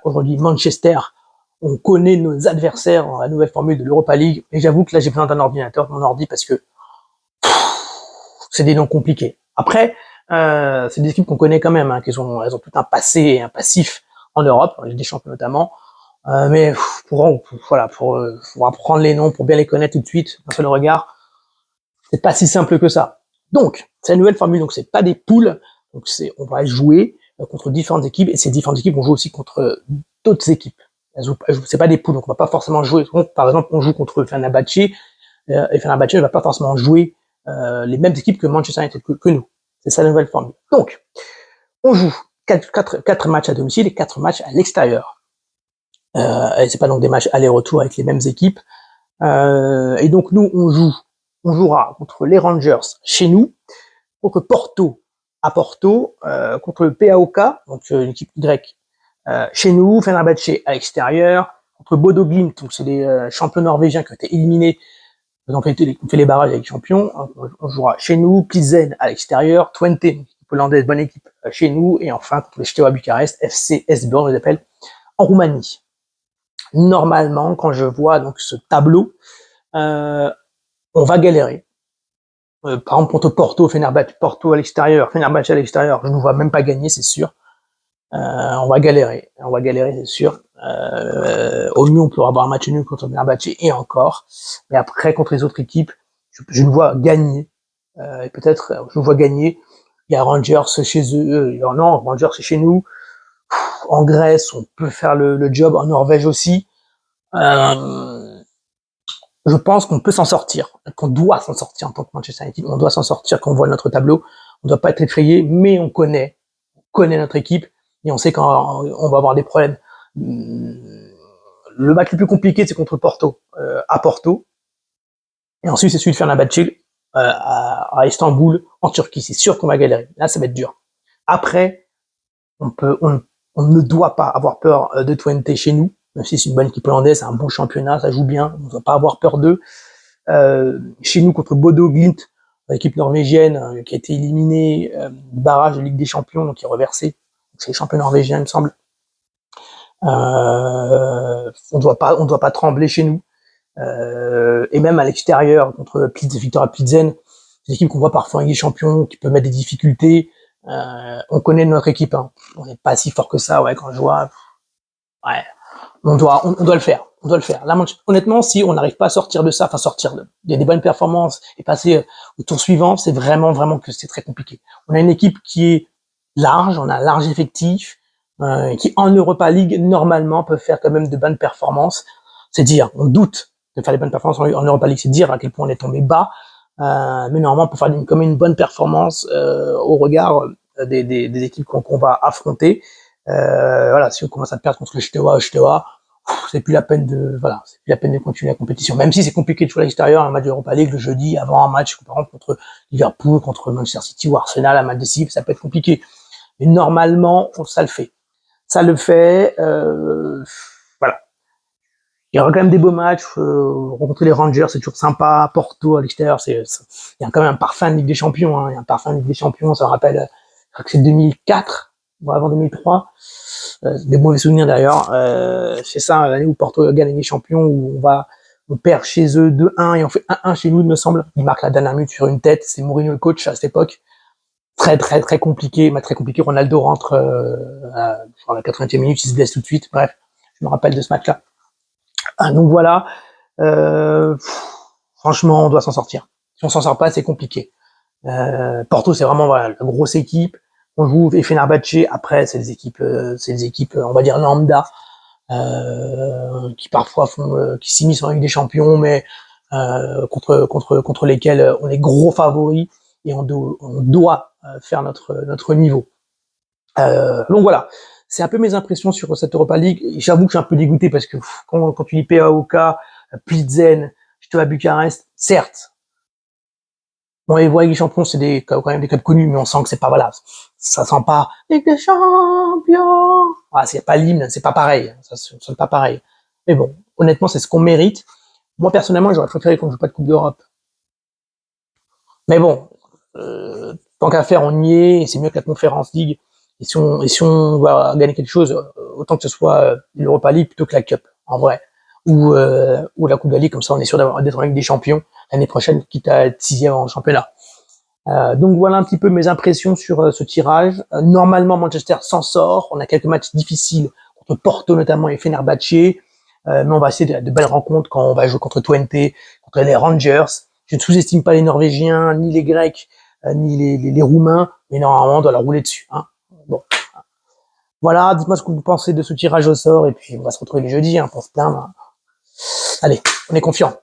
Aujourd'hui, Manchester, on connaît nos adversaires dans la nouvelle formule de l'Europa League, et j'avoue que là, j'ai besoin d'un ordinateur, mon ordi, parce que c'est des noms compliqués. Après, c'est des équipes qu'on connaît quand même, hein, elles ont tout un passé et un passif en Europe, en Ligue des Champions notamment, mais pour apprendre les noms, pour bien les connaître tout de suite, d'un seul regard, c'est pas si simple que ça. Donc, c'est la nouvelle formule, donc c'est pas des poules, donc on va jouer contre différentes équipes, et ces différentes équipes vont jouer aussi contre d'autres équipes. C'est pas des poules, donc on va pas forcément jouer. Par exemple, on joue contre Fenerbahçe, et Fenerbahçe ne va pas forcément jouer les mêmes équipes que Manchester United, que nous. C'est ça la nouvelle formule. Donc, on joue 4 matchs à domicile et 4 matchs à l'extérieur. Et c'est pas donc des matchs aller-retour avec les mêmes équipes. Et donc nous, on jouera contre les Rangers chez nous, contre Porto à Porto, contre le PAOK, donc une équipe grecque, chez nous, Fenerbahçe à l'extérieur, contre Bodo Glimt, donc c'est les champions norvégiens qui ont été éliminés, ils ont fait les barrages avec les champions, on jouera chez nous, Plzen à l'extérieur, Twente, équipe hollandaise, bonne équipe, chez nous, et enfin contre le Steaua Bucarest, FC Esbjörn, je les appelle, en Roumanie. Normalement, quand je vois donc ce tableau, on va galérer. Par exemple, contre Porto, Porto à l'extérieur, Fenerbahçe à l'extérieur, je ne vois même pas gagner, c'est sûr. On va galérer, c'est sûr. Au mieux, on pourra avoir un match nul contre Fenerbahçe et encore. Mais après, contre les autres équipes, je nous vois gagner. Et peut-être, je nous vois gagner. Il y a Rangers chez eux, non, Rangers c'est chez nous. En Grèce, on peut faire le job. En Norvège aussi. Je pense qu'on peut s'en sortir, qu'on doit s'en sortir en tant que Manchester United. On doit s'en sortir quand on voit notre tableau. On doit pas être effrayé, mais on connaît notre équipe et on sait quand on va avoir des problèmes. Le match le plus compliqué, c'est contre Porto, à Porto. Et ensuite, c'est celui de Fenerbahçe à Istanbul, en Turquie. C'est sûr qu'on va galérer. Là, ça va être dur. Après, on ne doit pas avoir peur de Twente chez nous, même si c'est une bonne équipe hollandaise, c'est un bon championnat, ça joue bien, on ne doit pas avoir peur d'eux. Chez nous, contre Bodo Glimt, l'équipe norvégienne qui a été éliminée du barrage de Ligue des Champions, donc qui est reversée. C'est les champions norvégiens, il me semble. On doit pas trembler chez nous. Et même à l'extérieur, contre Victoria Plzen, c'est une équipe qu'on voit parfois en Ligue des Champions, qui peut mettre des difficultés. On connaît notre équipe, hein. On n'est pas si fort que ça, ouais, quand je vois. Ouais, on doit le faire. On doit le faire. Là, honnêtement, si on n'arrive pas à sortir de ça, enfin il y a des bonnes performances et passer au tour suivant, c'est vraiment que c'est très compliqué. On a une équipe qui est large, on a un large effectif, qui en Europa League normalement peut faire quand même de bonnes performances. C'est dire, on doute de faire des bonnes performances en Europa League, c'est dire à quel point on est tombé bas, mais normalement on peut faire quand même une bonne performance au regard des équipes qu'on va affronter. Voilà, si on commence à perdre contre le Steaua, c'est plus la peine de continuer la compétition. Même si c'est compliqué de jouer à l'extérieur, un match d'Europa League le jeudi, avant un match, par exemple, contre Liverpool, contre Manchester City ou Arsenal, un match décisif, ça peut être compliqué. Mais normalement, ça le fait. Ça le fait, voilà. Il y aura quand même des beaux matchs, rencontrer les Rangers, c'est toujours sympa, Porto à l'extérieur, il y a quand même un parfum de Ligue des Champions, hein. Il y a un parfum de Ligue des Champions, ça me rappelle, je crois que c'est 2004, ou avant 2003, des mauvais souvenirs d'ailleurs, c'est ça, l'année où Porto gagne les champions, où on perd chez eux 2-1 et on fait 1-1 chez nous, il me semble. Il marque la dernière minute sur une tête, c'est Mourinho le coach à cette époque. Très compliqué, très compliqué. Ronaldo rentre à la 80e minute, il se blesse tout de suite. Bref, je me rappelle de ce match-là. Donc voilà, franchement, on doit s'en sortir. Si on s'en sort pas, c'est compliqué. Porto, c'est vraiment la grosse équipe. On joue et Fenerbahçe. Après, c'est des équipes, on va dire lambda, qui parfois qui s'immiscent en Ligue des Champions, mais contre lesquels on est gros favoris et on doit faire notre niveau. Donc voilà, c'est un peu mes impressions sur cette Europa League. J'avoue que je suis un peu dégoûté parce que quand tu dis PAOK, Plzen, Steaua Bucarest, certes, on les voit avec les champions, c'est quand même des clubs connus, mais on sent que c'est pas, voilà, ça sent pas Ligue des Champions. Ah, c'est pas l'hymne, c'est pas pareil, ça sonne pas pareil. Mais bon, honnêtement, c'est ce qu'on mérite. Moi, personnellement, j'aurais préféré qu'on ne joue pas de Coupe d'Europe. Mais bon, tant qu'à faire, on y est, et c'est mieux que la Conférence League. et si on va gagner quelque chose, autant que ce soit l'Europa League plutôt que la Cup, en vrai. Ou la Coupe de la Ligue, comme ça on est sûr d'être en Ligue des Champions l'année prochaine, quitte à être 6e en championnat. Donc voilà un petit peu mes impressions sur ce tirage. Normalement, Manchester s'en sort. On a quelques matchs difficiles contre Porto notamment et Fenerbahçe. Mais on va essayer de belles rencontres quand on va jouer contre Twente, contre les Rangers. Je ne sous-estime pas les Norvégiens, ni les Grecs, ni les Roumains, mais normalement on doit leur rouler dessus. Hein. Bon. Voilà, dites-moi ce que vous pensez de ce tirage au sort, et puis on va se retrouver le jeudi hein, pour se plaindre. Allez, on est confiant.